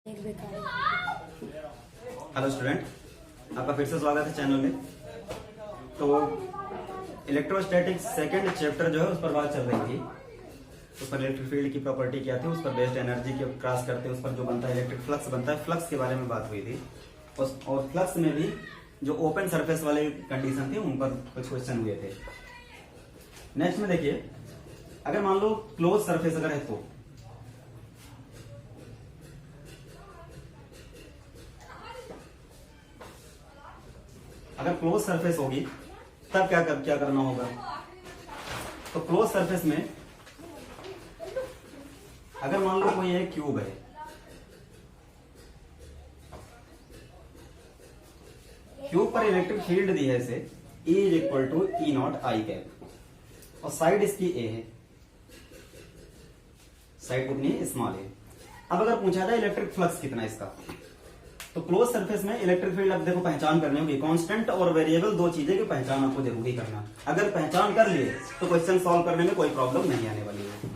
Hello student, आपका फिर से स्वागत है चैनल में। तो इलेक्ट्रोस्टैटिक्स सेकंड चैप्टर जो है उस पर बात चल रही थी। उस पर इलेक्ट्रिक फील्ड की प्रॉपर्टी क्या थी, उस पर बेस्ड एनर्जी के क्रॉस करते हैं, उस पर जो बनता है इलेक्ट्रिक फ्लक्स बनता है, फ्लक्स के बारे में बात हुई थी। और फ्लक्स में भी जो ओपन सरफेस वाले कंडीशन थी उन पर कुछ क्वेश्चन हुए थे। नेक्स्ट में देखिए, अगर मान लो क्लोज सरफेस अगर है तो अगर क्लोज सरफेस होगी तब क्या करना होगा। तो क्लोज सरफेस में अगर मान लो कोई एक क्यूब है, क्यूब पर इलेक्ट्रिक फील्ड दी है इसे E is equal to E naught i cap और साइड इसकी ए है, साइड कितनी है, स्मॉल है। अब अगर पूछा जाए इलेक्ट्रिक फ्लक्स कितना है इसका, तो क्लोज सरफेस में इलेक्ट्रिक फील्ड अब देखो पहचान करनी होगी। कांस्टेंट और वेरिएबल दो चीजें की पहचान आपको जरूरी करना। अगर पहचान कर लिए तो क्वेश्चन सॉल्व करने में कोई प्रॉब्लम नहीं आने वाली है।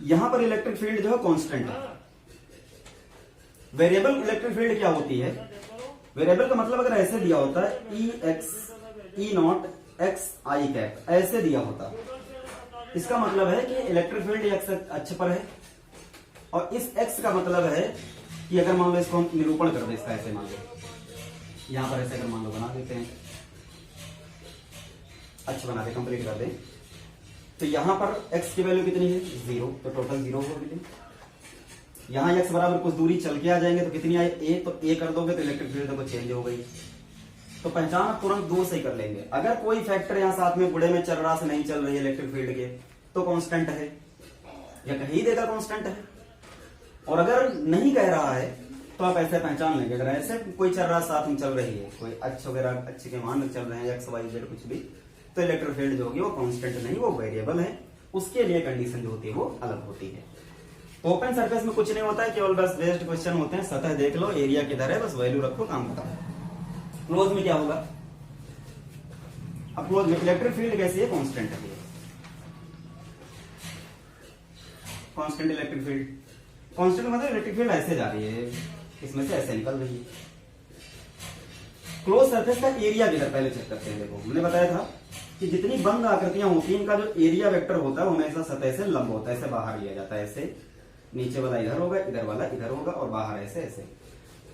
यहां पर इलेक्ट्रिक फील्ड जो है कांस्टेंट है। वेरिएबल इलेक्ट्रिक फील्ड क्या होती है, वेरिएबल का मतलब अगर ऐसे दिया होता है ई नॉट एक्स आई कैप, ऐसे दिया होता, इसका मतलब है कि इलेक्ट्रिक फील्ड एक्स अक्ष पर है। और इस एक्स का मतलब है कि अगर मान लो इसको हम निरूपण कर दे, इसका ऐसे मान लो, यहां पर ऐसे अगर मान लो बना देते हैं, अच्छा बना दे, कंप्लीट कर दे, तो यहां पर x की वैल्यू कितनी है, 0, तो टोटल 0 होगी। यहां x बराबर कुछ दूरी चल के आ जाएंगे तो कितनी आए, a, तो a कर दोगे तो इलेक्ट्रिक फील्ड देखो चेंज हो गई। तो पहचान आप तुरंत दो से ही कर लेंगे। अगर कोई फैक्टर यहां साथ में बुढ़े में चल रहा से नहीं चल रही है इलेक्ट्रिक फील्ड के, तो कांस्टेंट है या कह ही देगा कांस्टेंट है। और अगर नहीं कह रहा है तो आप ऐसे पहचान लेंगे, अगर ऐसे कोई चल रहा साथ में चल रही है, कोई अक्ष वगैरह अच्छे के मान चल रहे हैं, एक्स वाई जेड कुछ भी, तो इलेक्ट्रिक फील्ड जो होगी वो कांस्टेंट नहीं, वो वेरिएबल है। उसके लिए कंडीशन जो होती है वो अलग होती है। ओपन सरफेस में कुछ नहीं होता है, केवल बस बेस्ड क्वेश्चन होते हैं। सतह देख लो, एरिया किधर है, बस वैल्यू रखो, काम खत्म। क्लोज में क्या होगा, अब क्लोज में इलेक्ट्रिक फील्ड कैसी है, कांस्टेंट है, कांस्टेंट इलेक्ट्रिक फील्ड। कांस्टेंट मतलब इलेक्ट्रिक फील्ड ऐसे जा रही है, इसमें से ऐसे निकल रही है। क्लोज सरफेस का एरिया किधर, पहले चेक करते हैं। देखो हमने बताया था कि जितनी बंद आकृतियां होती हैं, इनका जो एरिया वेक्टर होता है वो हमेशा सतह से लंब होता है, ऐसे बाहर लिया जाता है। ऐसे नीचे वाला इधर होगा, इधर वाला इधर होगा और बाहर ऐसे ऐसे।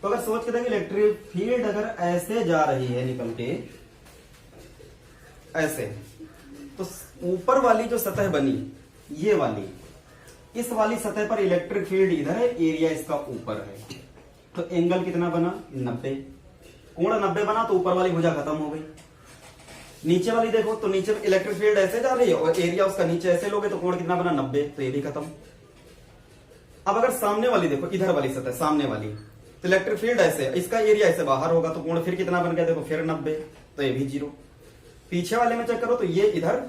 तो अगर सोच के देखें इलेक्ट्रिक फील्ड अगर ऐसे जा रही है निकल के ऐसे, तो ऊपर वाली जो सतह बनी ये वाली, इस वाली सतह पर इलेक्ट्रिक फील्ड इधर है, एरिया इसका ऊपर है। तो एंगल कितना बना, 90, कोण 90 बना, तो ऊपर वाली भुजा खत्म हो गई। नीचे वाली देखो, तो नीचे इलेक्ट्रिक फील्ड ऐसे जा रही है और एरिया उसका नीचे ऐसे लोगे तो कोण कितना बना, 90, तो ये भी खत्म। अब अगर सामने वाली देखो, इधर वाली सतह सामने वाली, तो इलेक्ट्रिक फील्ड ऐसे, इसका एरिया ऐसे बाहर होगा, तो कोण फिर कितना बन गया, देखो फिर 90, तो ये भी 0। पीछे वाले में चेक करो, तो ये इधर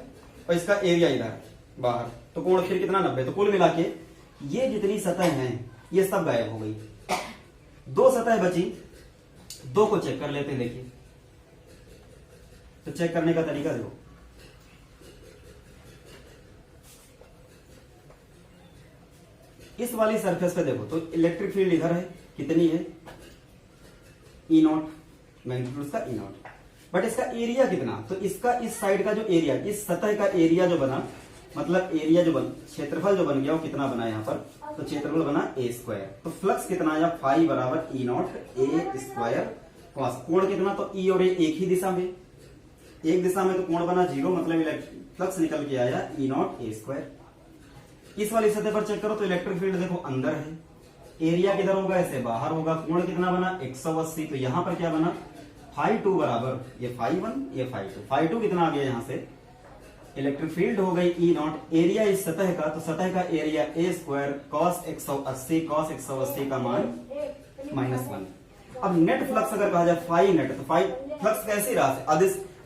और इसका एरिया इधर बाहर, तो कोण फिर कितना, 90। तो कुल मिला के ये जितनी सतह हैं ये सब गायब हो गई। दो सतह बची, दो को चेक कर लेते हैं। देखिए, तो चेक करने का तरीका देखो, इस वाली सरफेस पे देखो, तो इलेक्ट्रिक फील्ड इधर है, कितनी है, ई नॉट, मैग्नीट्यूड इसका ई नॉट, बट इसका एरिया कितना, तो इसका इस साइड का जो एरिया, इस सतह का एरिया जो बना, मतलब एरिया जो क्षेत्रफल जो बन गया वो कितना बना यहाँ पर, तो क्षेत्रफल बना a स्क्वायर। तो फ्लक्स कितना आया, फाई बराबर ई नॉट a स्क्वायर कॉस। कोण कितना, तो ई और a एक ही दिशा में, एक दिशा में, तो कोण बना 0, मतलब फ्लक्स निकल के आया ई नॉट a स्क्वायर। इस वाली सतह पर चेक करो, तो इलेक्ट्रिक फील्ड देखो अंदर है, एरिया किधर होगा, ऐसे बाहर होगा। कोण कितना बना, 180, तो यहां पर क्या बना, फाई 2 बराबर, ये फाई 1 ये फाई 2, फाई 2 कितना आ गया यहां से, इलेक्ट्रिक फील्ड हो गई ई नॉट, एरिया इस सतह का, तो सतह का area a square cos 180, cos 180 का मान -1। अब नेट फ्लक्स अगर कहा जाए फाई नेट, तो फाई फ्लक्स कैसी राशि,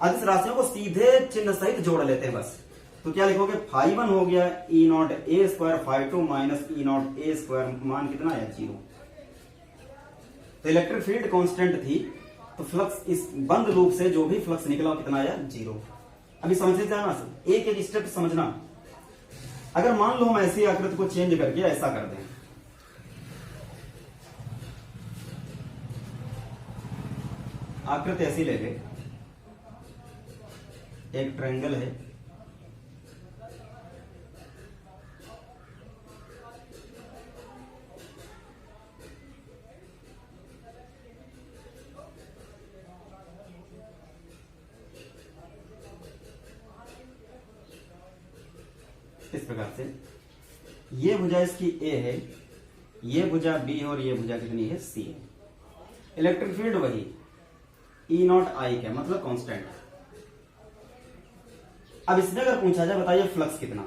अदिश राशियों को सीधे चिन्ह सहित जोड़ लेते हैं बस। तो क्या लिखोगे, फाई 1 हो गया e naught a square, phi 2 minus e naught a square, मान कितना आया, 0। तो इलेक्ट्रिक फील्ड कांस्टेंट थी, तो फ्लक्स इस बंद लूप से जो भी फ्लक्स निकला कितना आया, 0। अभी समझते जाना, एक एक स्टेप समझना। अगर मान लो हम ऐसी आकृति को चेंज करके ऐसा कर दें, आकृति ऐसी ले ले, एक ट्रायंगल है, इस प्रकार से ये भुजा इसकी ए है, ये भुजा बी है और ये भुजा कितनी है, सी है। इलेक्ट्रिक फील्ड वही ई नॉट आई क्या मतलब कांस्टेंट। अब इसमें अगर पूछा जाए बताइए फ्लक्स कितना,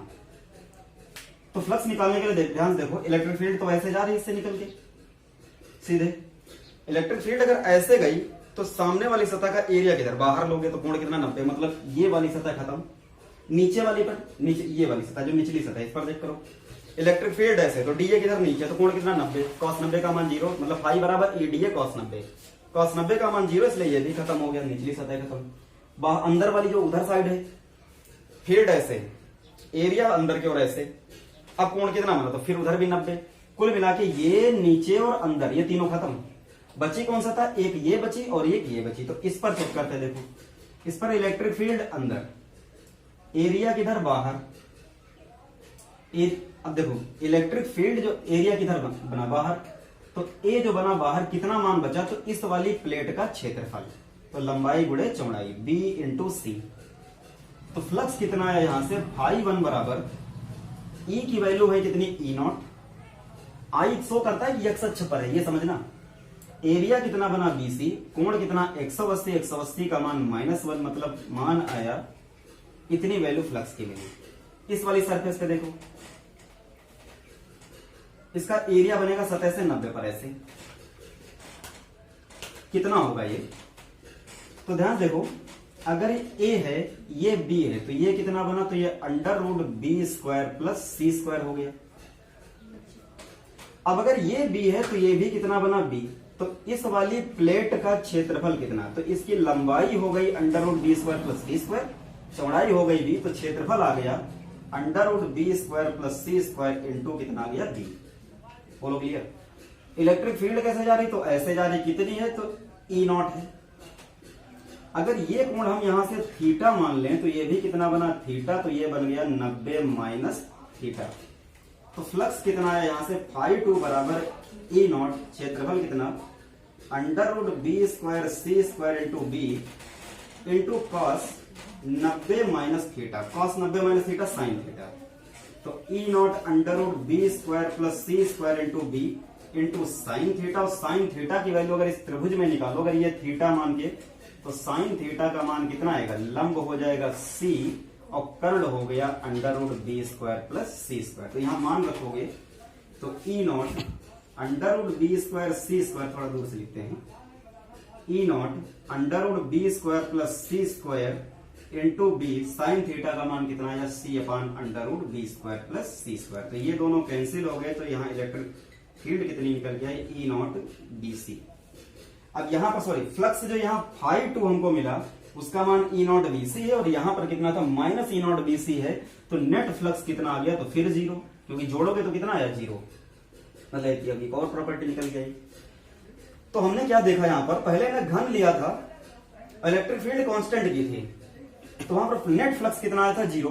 तो फ्लक्स निकालने के लिए ध्यान देखो, इलेक्ट्रिक फील्ड तो ऐसे जा रही है इससे निकल के सीधे। इलेक्ट्रिक फील्ड अगर ऐसे गई तो सामने वाली सतह का एरिया किधर, बाहर लोगे तो कोण कितना 90, मतलब ये वाली सतह खत्म, नीचे वाली पर, नीचे ये वाली सतह जो निचली सतह इस पर देख करो। इलेक्ट्रिक फील्ड ऐसे तो डीए किधर नीचे, तो कोण कितना 90, cos 90 का मान 0, मतलब फाई बराबर ए डीए cos 90, cos 90 का मान 0, इसलिए ये भी खत्म हो गया, निचली सतह खत्म। अंदर वाली जो उधर साइड है फील्ड ऐसे, एरिया अंदर की ओर ऐसे, अब कोण कितना बना, तो फिर उधर भी 90, कुल मिला के ये नीचे और अंदर ये तीनों खत्म, बची कौन सा था, एक ये बची और एक ये बची। तो इस पर चेक करते देखो, इस पर इलेक्ट्रिक फील्ड अंदर, एरिया किधर बाहर, अब देखो इलेक्ट्रिक फील्ड जो एरिया किधर बना बाहर, तो ए जो बना बाहर कितना मान बचा, तो इस वाली प्लेट का क्षेत्रफल, तो लंबाई गुणे चौड़ाई बी इंटू सी। तो फ्लक्स कितना है यहां से, फाई 1 बराबर ई की वैल्यू है कितनी, ई नॉट, आई शो करता है एक्स अक्ष पर है ये समझना, एरिया कितना बना बीसी, कोण कितना 180, 180 का मान -1, मतलब मान आया इतनी वैल्यू फ्लक्स की मिली। इस वाली सरफेस पे देखो, इसका एरिया बनेगा सतह से 90 पर ऐसे, कितना होगा ये, तो ध्यान देखो अगर ए है ये बी है तो ये कितना बना, तो ये √b² प्लस c² हो गया। अब अगर ये बी है तो ये भी कितना बना बी, तो इस वाली प्लेट का क्षेत्रफल कितना, तो इसकी लंबाई हो गई √b² प्लस c², चौड़ाई हो गई बी, तो क्षेत्रफल आ गया √b² प्लस c² इंटू कितना आ गया बी। बोलो क्लियर। इलेक्ट्रिक फील्ड कैसे जा रही, तो ऐसे जा रही, कितनी है, तो ई नॉट है। अगर ये कोण हम यहां से थीटा मान लें तो ये भी कितना बना थीटा, तो ये बन गया 90 माइनस थीटा। तो फ्लक्स कितना है यहां से, φ2 बराबर ई नॉट, क्षेत्रफल कितना √b² c² into B into cos 90 minus theta, cos 90 minus theta sine theta, तो e naught √b² plus c² into B into sine theta. और साइन थीटा की वैल्यू अगर इस त्रिभुज में निकालो, अगर ये थीटा मान के, तो साइन थीटा का मान कितना आएगा, लंब हो जाएगा c और कर्ण हो गया √b² प्लस c²। तो यहां मान रखोगे तो ई नॉट √b² c², थोड़ा दूर से लिखते हैं, e naught √b² plus c² into B, sine theta का मान कितना आया, c/√b² प्लस c²। तो ये दोनों कैंसिल हो गए, तो यहाँ इलेक्ट्रिक फील्ड कितनी निकल गया, ई नॉट bc। अब यहाँ पर सॉरी फ्लक्स जो यहाँ φ2 हमको मिला उसका मान ई नॉट bc है, और यहाँ पर कितना था माइनस ई नॉट bc है, तो नेट फ्लक्स कितना आ गया, तो फिर 0, क्योंकि जोड़ोगे तो कितना आया 0, मतलब एक और प्रॉपर्टी निकल गई। तो हमने क्या देखा यहाँ पर, पहले ने घन लिया था, इलेक्ट्रिक फील्ड कांस्टेंट की थी, तो वहां पर नेट फ्लक्स कितना आया था 0।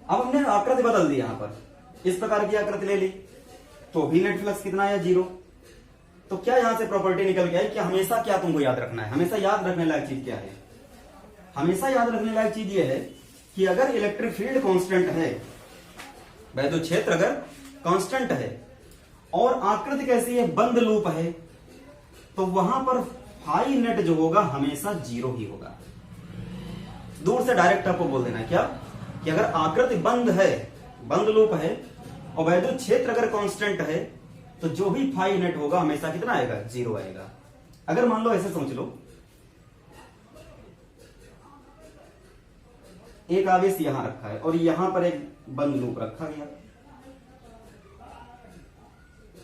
अब हमने आकृति बदल दी, यहां पर इस प्रकार की आकृति ले ली तो भी नेट फ्लक्स कितना आया 0। तो क्या यहां से प्रॉपर्टी निकल गया है कि हमेशा क्या तुमको याद रखना है, हमेशा याद रखने लायक चीज क्या है, हमेशा याद रखने लायक चीज ये है कि अगर इलेक्ट्रिक फील्ड कांस्टेंट है, वैद्युत क्षेत्र अगर कांस्टेंट है और आकृति कैसी है, बंद लूप है, तो वहां पर फाई नेट जो होगा हमेशा 0 ही होगा। दूर से डायरेक्ट आपको बोल देना है क्या, कि अगर आकृति बंद है, बंद लूप है, और वैद्युत क्षेत्र अगर कांस्टेंट है, तो जो भी फाई नेट होगा हमेशा कितना आएगा, 0 आएगा। अगर मान लो ऐसे समझ लो, एक आवेश यहां रखा है और यहां पर एक बंद लूप रखा गया,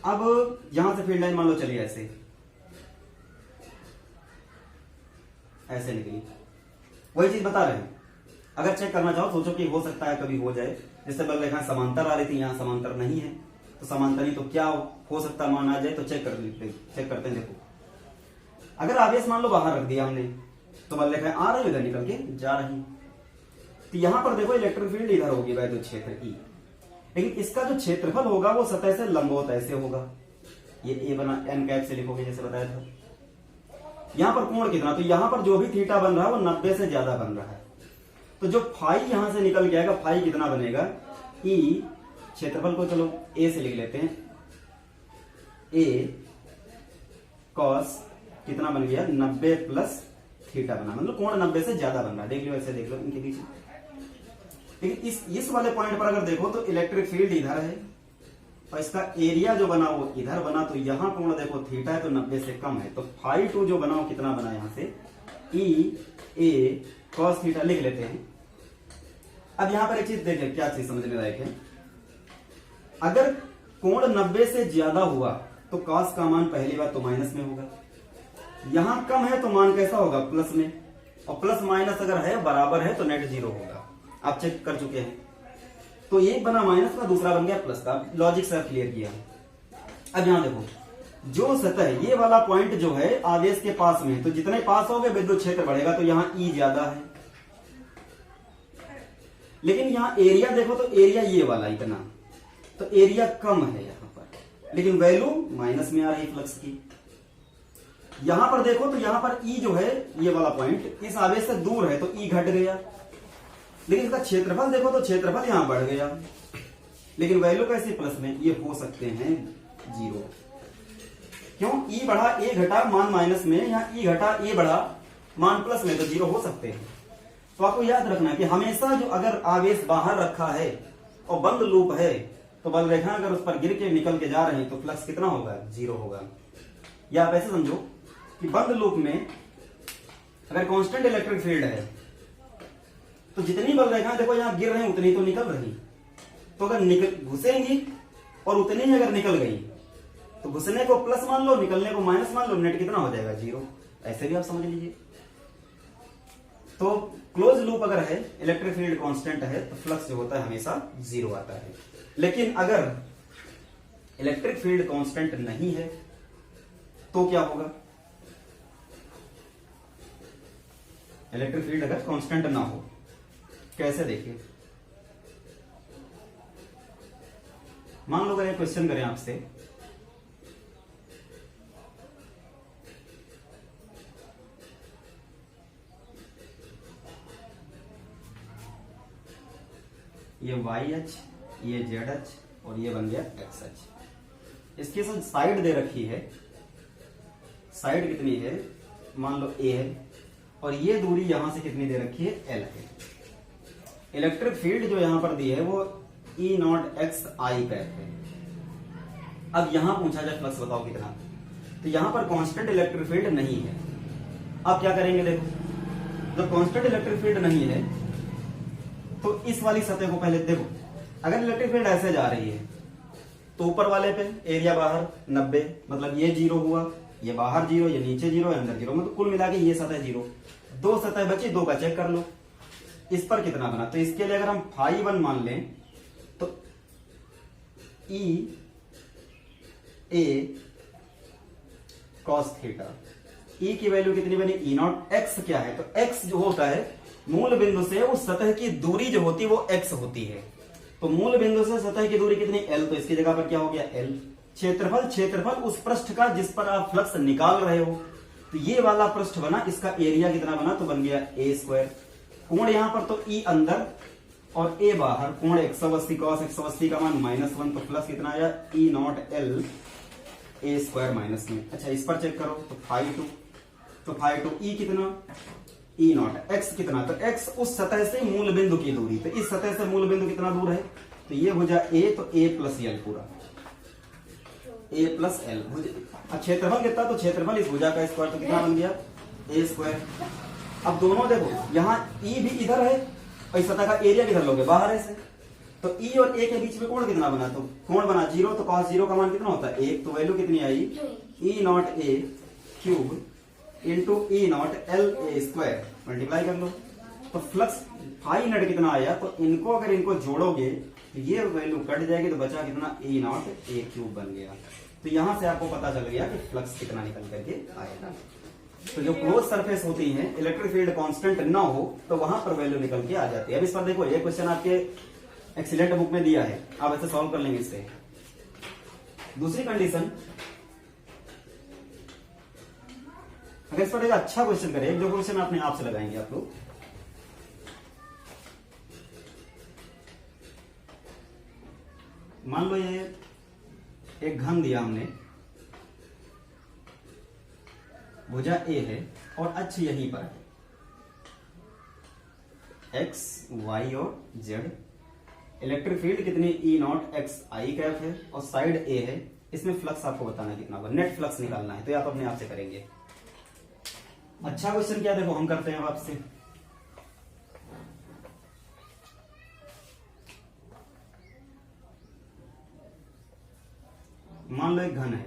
अब यहां से फील्ड लाइन मान लो चलिए ऐसे ऐसे निकली, वही चीज बता रहे हैं। अगर चेक करना चाहो सोचो कि हो सकता है कभी हो जाए, जैसे बल रेखा समांतर आ रही थी, यहां समांतर नहीं है, तो समांतर ही तो क्या हो सकता मान आ जाए, तो चेक करते हैं। देखो अगर आवेश मान लो बाहर रख दिया हमने तो बल रेखाएं आ रही इधर निकल के जा रही, तो यहां पर देखो इलेक्ट्रिक फील्ड इधर होगी वैद्युत क्षेत्र ई, लेकिन इसका जो क्षेत्रफल होगा वो सतह से लंबवत ऐसे होगा, ये ए बना एन कैप से लिखोगे जैसे बताया था। यहां पर कोण कितना, तो यहां पर जो भी थीटा बन रहा है वो 90 से ज्यादा बन रहा है, तो जो फाई यहां से निकल के आएगा फाई कितना बनेगा, ई क्षेत्रफल को चलो ए से लिख लेते हैं, ए कॉस कितना बन गया 90 प्लस थीटा बना, मतलब कोण 90 से ज्यादा बन रहा है। देख लो ऐसे देख लो इनके बीच। लेकिन इस वाले पॉइंट पर अगर देखो तो इलेक्ट्रिक फील्ड इधर है और इसका एरिया जो बना वो इधर बना, तो यहां कोण देखो थीटा है तो 90 से कम है, तो फाई टू जो बना वो कितना बना यहां से, ई ए कॉस थीटा लिख लेते हैं। अब यहां पर एक चीज देख ले, क्या चीज समझने लायक है, अगर कोण 90 से ज्यादा हुआ तो कॉस का मान पहली बात तो माइनस में होगा, यहां कम है तो मान कैसा होगा प्लस में, और प्लस माइनस अगर है बराबर है तो नेट जीरो होगा, आप चेक कर चुके हैं। तो एक बना माइनस का, दूसरा बन गया प्लस का, लॉजिक से क्लियर किया। अब यहां देखो जो सतह ये वाला पॉइंट जो है आवेश के पास में है, तो जितने पास हो गए विद्युत क्षेत्र बढ़ेगा, तो यहां ई ज्यादा है, लेकिन यहां एरिया देखो तो एरिया ये वाला इतना, तो एरिया कम है यहां पर, लेकिन वैल्यू माइनस में आ रही फ्लक्स की। यहां पर देखो तो यहां पर ई जो है ये वाला पॉइंट इस आवेश से दूर है तो ई घट गया, लेकिन इसका क्षेत्रफल देखो तो क्षेत्रफल यहां बढ़ गया, लेकिन वैल्यू कैसी प्लस में, ये हो सकते हैं जीरो। क्यों, ई बढ़ा ए घटा मान माइनस में, यहां ई घटा ए बढ़ा मान प्लस में, तो जीरो हो सकते हैं। तो आपको याद रखना कि हमेशा जो अगर आवेश बाहर रखा है और बंद लूप है तो बल रेखा अगर उस पर गिर के निकल के जा रही तो फ्लक्स कितना होगा, जीरो होगा। या आप ऐसे समझो कि बंद लूप में अगर कांस्टेंट इलेक्ट्रिक फील्ड है तो जितनी बल रेखाएं देखो यहां गिर रही उतनी तो निकल रही, तो अगर निकल घुसेंगी और उतनी ही अगर निकल गई तो घुसने को प्लस मान लो, निकलने को माइनस मान लो, नेट कितना हो जाएगा, जीरो। ऐसे भी आप समझ लीजिए। तो क्लोज लूप अगर है, इलेक्ट्रिक फील्ड कांस्टेंट है, तो फ्लक्स जो होता है हमेशा जीरो आता है। लेकिन अगर इलेक्ट्रिक फील्ड कांस्टेंट नहीं है तो क्या होगा, इलेक्ट्रिक फील्ड अगर कांस्टेंट ना हो, कैसे देखिए, मान लो अगर ये क्वेश्चन करें आपसे, ये वाई एच, ये जेड एच और ये बन गया एक्स एच। इसके साथ साइड दे रखी है, साइड कितनी है, मान लो ए है, और ये दूरी यहां से कितनी दे रखी है, एल है। इलेक्ट्रिक फील्ड जो यहां पर दी है वो ई नॉट एक्स आई कैप है। अब यहां पूछा जाए फ्लक्स बताओ कितना, तो यहां पर कांस्टेंट इलेक्ट्रिक फील्ड नहीं है। अब क्या करेंगे, देखो जब कांस्टेंट इलेक्ट्रिक फील्ड नहीं है तो इस वाली सतह को पहले देखो, अगर इलेक्ट्रिक फील्ड ऐसे जा रही है तो ऊपर वाले पे एरिया बाहर 90, मतलब ये जीरो हुआ, ये बाहर जीरो, ये नीचे जीरो, अंदर जीरो, मतलब कुल मिला के ये सतह जीरो। दो सतह बची, दो का चेक कर लो इस पर कितना बना। तो इसके लिए अगर हम फाई 1 मान लें तो ई ए कॉस थीटा, ई की वैल्यू कितनी बनी, ई नॉट। एक्स क्या है, तो एक्स जो होता है मूल बिंदु से उस सतह की दूरी जो होती है वो एक्स होती है। तो मूल बिंदु से सतह की दूरी कितनी, एल, तो इसकी जगह पर क्या हो गया, एल। क्षेत्रफल, क्षेत्रफल उस पृष्ठ का जिस पर आप फ्लक्स निकाल रहे हो, तो ये वाला पृष्ठ बना, इसका एरिया कितना बना, तो बन गया ए स्क्वायर। कोण यहां पर तो ई अंदर और ए बाहर, कोण 180 cos 180 का मान -1, तो प्लस कितना आया, E naught L A square minus में। अच्छा इस पर चेक करो तो फाई 2, तो फाई 2 ई कितना, ई नॉट, एक्स कितना, तो एक्स उस सतह से मूल बिंदु की दूरी, तो इस सतह से मूल बिंदु कितना दूर है, तो ये हो जाए ए, तो ए प्लस एल पूरा, ए प्लस एल। क्षेत्रफल कितना, तो क्षेत्रफल इस भुजा का स्क्वायर, तो कितना बन गया, ए स्क्वायर। अब दोनों देखो यहाँ ई भी इधर है और इस सतह का एरिया किधर लोगे, बाहर है से, तो ई और ए के बीच में कोण कितना बना, तो कोण बना जीरो, तो cos जीरो का मान कितना होता है, 1, तो वैल्यू कितनी आई, E naught A cube into E naught L A square, multiply कर लो। तो फ्लक्स फाई नेट कितना आया, तो इनको अगर इनको जोड़ोगे तो ये वैल्यू कट जाएगी, तो बचा कितना, ई नॉट ए क्यूब बन गया। तो यहां से आपको पता चल गया कि फ्लक्स कितना निकल करके आएगा। तो जो क्लोज सरफेस होती है इलेक्ट्रिक फील्ड कांस्टेंट ना हो तो वहां पर वैल्यू निकल के आ जाती है। अब इस पर देखो, ये क्वेश्चन आपके एक्सीलेंट बुक में दिया है, आप ऐसे सॉल्व कर लेंगे इससे। दूसरी कंडीशन, अगर इस पर एक अच्छा क्वेश्चन करें, जो क्वेश्चन अपने आप से लगाएंगे आप लोग। मान लो ये एक घन दिया हमने, भुजा ए है और अक्ष यहीं पर है, एक्स वाई और जेड। इलेक्ट्रिक फील्ड कितनी ई नॉट एक्स आई कैप है और साइड ए है। इसमें फ्लक्स आपको बताना कितना होगा, नेट फ्लक्स निकालना है, तो आप अपने आप से करेंगे। अच्छा क्वेश्चन क्या, देखो हम करते हैं अब आपसे। मान लो एक घन है,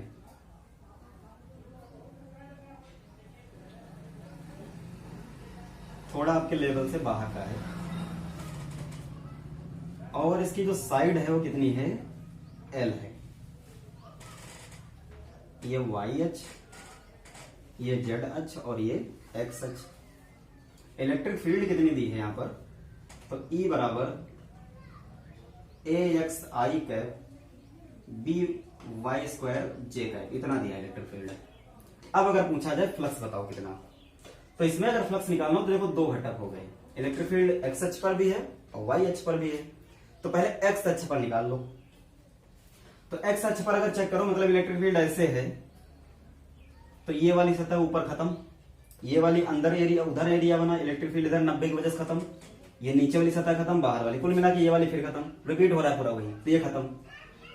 थोड़ा आपके लेवल से बाहर का है, और इसकी जो साइड है वो कितनी है, एल है। ये वाई अक्ष, ये जेड अक्ष और ये एक्स अक्ष। इलेक्ट्रिक फील्ड कितनी दी है यहां पर, तो ई बराबर ए एक्स आई कैप बी वाई स्क्वायर जे कैप, इतना दिया इलेक्ट्रिक फील्ड। अब अगर पूछा जाए फ्लक्स बताओ कितना, तो इसमें अगर फ्लक्स निकालना हो तो देखो दो घटक हो गए, इलेक्ट्रिक फील्ड एक्स अक्ष पर भी है और वाई अक्ष पर भी है। तो पहले एक्स अक्ष पर निकाल लो। तो एक्स अक्ष पर अगर चेक करो, मतलब इलेक्ट्रिक फील्ड ऐसे है, तो ये वाली सतह ऊपर खत्म, ये वाली अंदर एरिया उधर एरिया बना, इलेक्ट्रिक फील्ड इधर 90 की वजह से खत्म, ये नीचे वाली सतह खत्म, बाहर वाली, कुल मिला के ये वाली फिर खत्म, रिपीट हो रहा है पूरा वही, तो ये खत्म।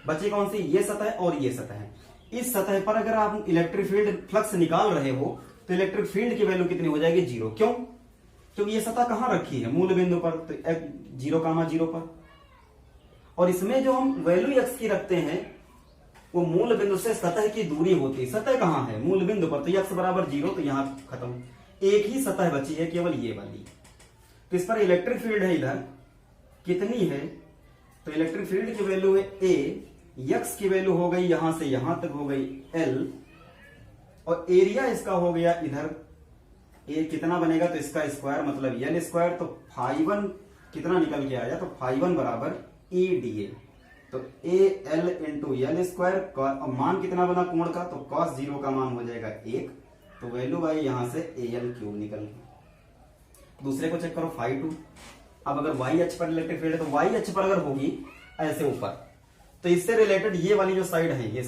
बची कौन सी, ये सतह और ये सतह। इस सतह पर अगर आप इलेक्ट्रिक फील्ड फ्लक्स निकाल रहे हो तो इलेक्ट्रिक फील्ड की वैल्यू कितनी हो जाएगी, जीरो। क्यों, क्योंकि ये सतह कहां रखी है, मूल बिंदु पर, तो 0,0 पर। और इसमें जो हम वैल्यू एक्स की रखते हैं वो मूल बिंदु से सतह की दूरी होती है। सतह कहां है, मूल बिंदु पर, तो एक्स बराबर 0, तो यहां खत्म। एक ही सतह बची है, केवल ये वाली। तो इस पर इलेक्ट्रिक फील्ड है इधर कितनी है, तो इलेक्ट्रिक फील्ड की वैल्यू है ए, एक्स की वैल्यू हो गई यहां से यहां तक हो गई एल, और एरिया इसका हो गया इधर ए, कितना बनेगा, तो इसका स्क्वायर मतलब एल स्क्वायर। तो φ1 कितना निकल के आया, तो φ1 बराबर ई डी ए, तो A L into L square. मान कितना बना कोण का, तो cos 0 का मान हो जाएगा 1, तो वैल्यू आई यहां से ए एल क्यूब निकल। दूसरे को चेक करो φ2। अब अगर y अक्ष पर इलेक्ट्रिक फील्ड है तो y अक्ष पर अगर होगी ऐसे ऊपर, तो इससे रिलेटेड ये वाली जो साइड है, ये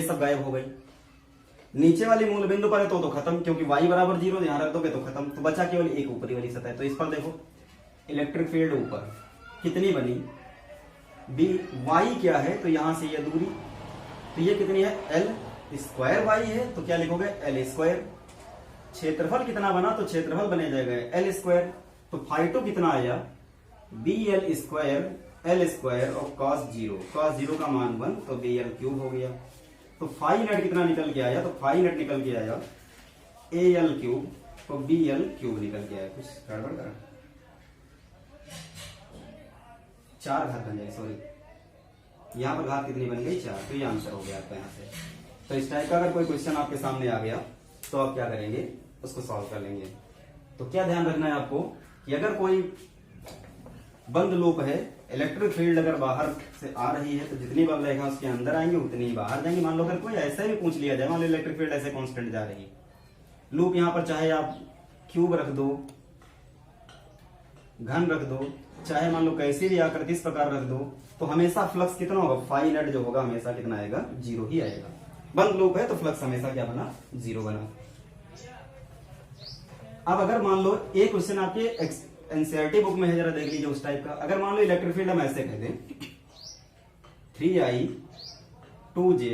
सब गायब हो गई। नीचे वाली मूल बिंदु पर है तो खत्म, क्योंकि y बराबर 0 यहां रख दोगे तो खत्म। तो बचा केवल एक ऊपरी वाली सतह। तो इस पर देखो इलेक्ट्रिक फील्ड ऊपर कितनी बनी, बी, वाई क्या है, तो यहां से ये दूरी, तो ये कितनी है, एल स्क्वायर वाई है, तो क्या लिखोगे, एल स्क्वायर। क्षेत्रफल कितना बना, तो क्षेत्रफल बने जाएगा एल स्क्वायर। तो φ2 कितना आया, B L square L square और cos 0 का मान 1, तो बी एल क्यूब हो गया। तो फाई नेट कितना निकल के आया, तो फाई नेट निकल के आया ए एल क्यूब, तो बी एल क्यूब निकल के आया। कुछ गड़बड़ करा, 4 घात बन जाए, सॉरी यहां पर घात कितनी बन गई, 4, तो ये आंसर हो गया आपका यहां से। तो इस टाइप का अगर कोई क्वेश्चन आपके सामने आ गया तो आप क्या करेंगे, उसको सॉल्व कर लेंगे। तो क्या ध्यान रखना है आपको कि अगर कोई बंद लूप है, इलेक्ट्रिक फील्ड अगर बाहर से आ रही है तो जितनी बल रेखा उसके अंदर आएंगे उतनी ही बाहर जाएंगे। मान लो अगर कोई ऐसा भी पूछ लिया जाए, मान लो इलेक्ट्रिक फील्ड ऐसे कांस्टेंट जा रही है, लूप यहां पर चाहे आप क्यूब रख दो, घन रख दो, चाहे मान लो कैसी भी आकृति इस प्रकार रख दो, तो हमेशा फ्लक्स कितना होगा, फाई नेट जो होगा हमेशा कितना आएगा, 0 ही आएगा। बंद लूप है तो फ्लक्स हमेशा क्या बना, 0 बना। अब अगर मान लो एक क्वेश्चन आपके एनसीईआरटी बुक में है, जरा देख लीजिए उस टाइप का। अगर मान लो इलेक्ट्रिक फील्ड हम ऐसे कह दें 3i 2j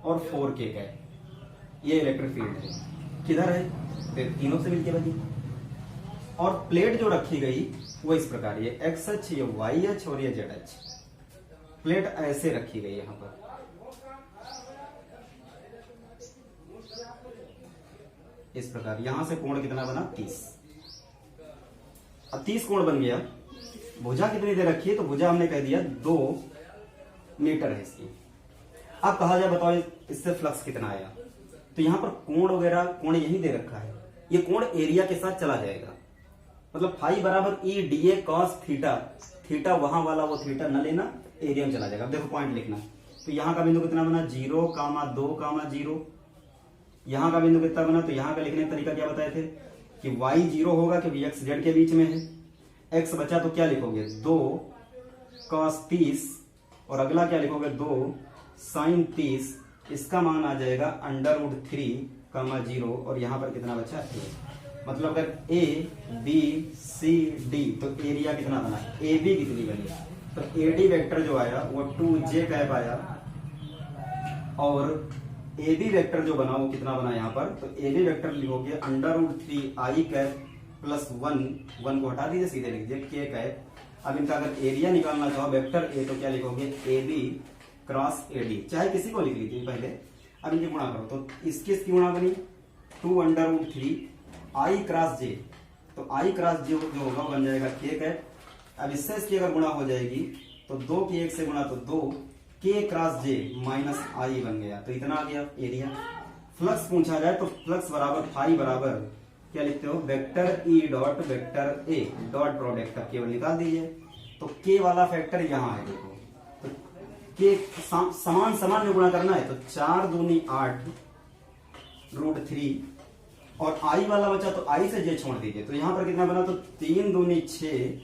और 4k का है, ये इलेक्ट्रिक फील्ड है, किधर है, फिर तीनों से मिलके बनी। और प्लेट जो रखी गई वो इस प्रकार, ये एक्स अक्ष, ये वाई अक्ष और ये जेड अक्ष, प्लेट ऐसे रखी गई यहां पर। इस प्रकार यहां से कोण कितना बना, 30। अब 30 कोण बन गया। भुजा कितनी दे रखी है, तो भुजा हमने कह दिया 2 मीटर है इसकी। अब कहा जाए बताओ इससे फ्लक्स कितना आया, तो यहाँ पर कोण वगैरह, कोण यही दे रखा है, ये कोण एरिया के साथ चला जाएगा। मतलब फाई बराबर E D A cos theta, theta वहां वाला वो थीटा न लेना, एरिया में चला जाएगा। अब देखो पॉइंट लिखना, तो यहाँ का बिंदु कितना बना 0,2,0। यहाँ का बिंदु कितना बना, तो यहाँ का लिखने का तरीका क्या बताए थे कि y 0 होगा क्योंकि x z के बीच में है, x बचा तो क्या लिखोगे 2 cos 30 और अगला क्या लिखोगे 2 sin 30, इसका मान आ जाएगा √3,0 और यहाँ पर कितना बचा a। मतलब अगर a b c d तो एरिया कितना बना, ए बी कितनी बनी, तो AD वेक्टर जो आया वो 2j कैप आया और AB वेक्टर जो बना वो कितना बना यहाँ पर, तो AB वेक्टर लिखोगे √3i कैप प्लस 1 को हटा दीजिए, सीधे लिख दीजिए k कैप। अब इनका अगर एरिया निकालना चाहो वेक्टर A तो क्या लिखोगे AB क्रॉस AD, चाहे किसी को लिख लीजिए पहले। अब इनकी गुणा करो तो इसकी गुणा बनी 2√3i क्रॉस j, तो i क्रॉस j जो होगा बन जाएगा k कैप। अब इससे इसकी अगर गुणा हो जाएगी तो 2 की 1 से गुणा तो 2 k क्रॉस j माइनस आई बन गया, तो इतना आ गया एरिया। फ्लक्स पूछा जाए तो फ्लक्स बराबर फाई बराबर क्या लिखते हो vector E dot vector A dot product का केवल निकाल दीजिए। तो के वाला फैक्टर यहाँ है, देखो तो के समान समान में गुणा करना है, तो 4 दूनी 8 √3 और आई वाला बचा तो आई से जे छोड़ दीजिए, तो यहाँ पर कितना बना, तो 3 दूनी 6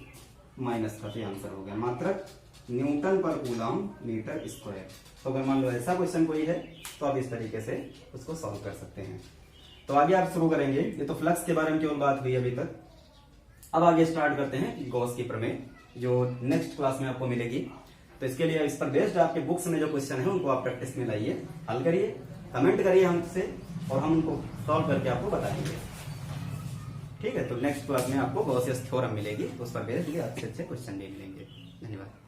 माइनस का, तो आंसर हो गया मात्रक न्यूटन पर कूलम मीटर स्क्वायर। तो अगर मान लो ऐसा क्वेश्चन कोई है तो आप इस तरीके से उसको सॉल्व कर सकते हैं। तो आगे आप शुरू करेंगे, ये तो फ्लक्स के बारे में केवल बात हुई अभी तक। अब आगे स्टार्ट करते हैं गॉस की प्रमेय, जो नेक्स्ट क्लास में आपको मिलेगी। तो इसके लिए इस पर बेस्ड आपके बुक्स में जो क्वेश्चन है उनको आप प्रैक्टिस में लाइए, हल करिए, कमेंट करिए हमसे और हम उनको सॉल्व करके आपको बताएंगे। ठीक है, तो नेक्स्ट क्लास में आपको गॉसियस थ्योरम मिलेगी, तो उस पर बेस्ड अच्छे अच्छे क्वेश्चन भी मिलेंगे। धन्यवाद।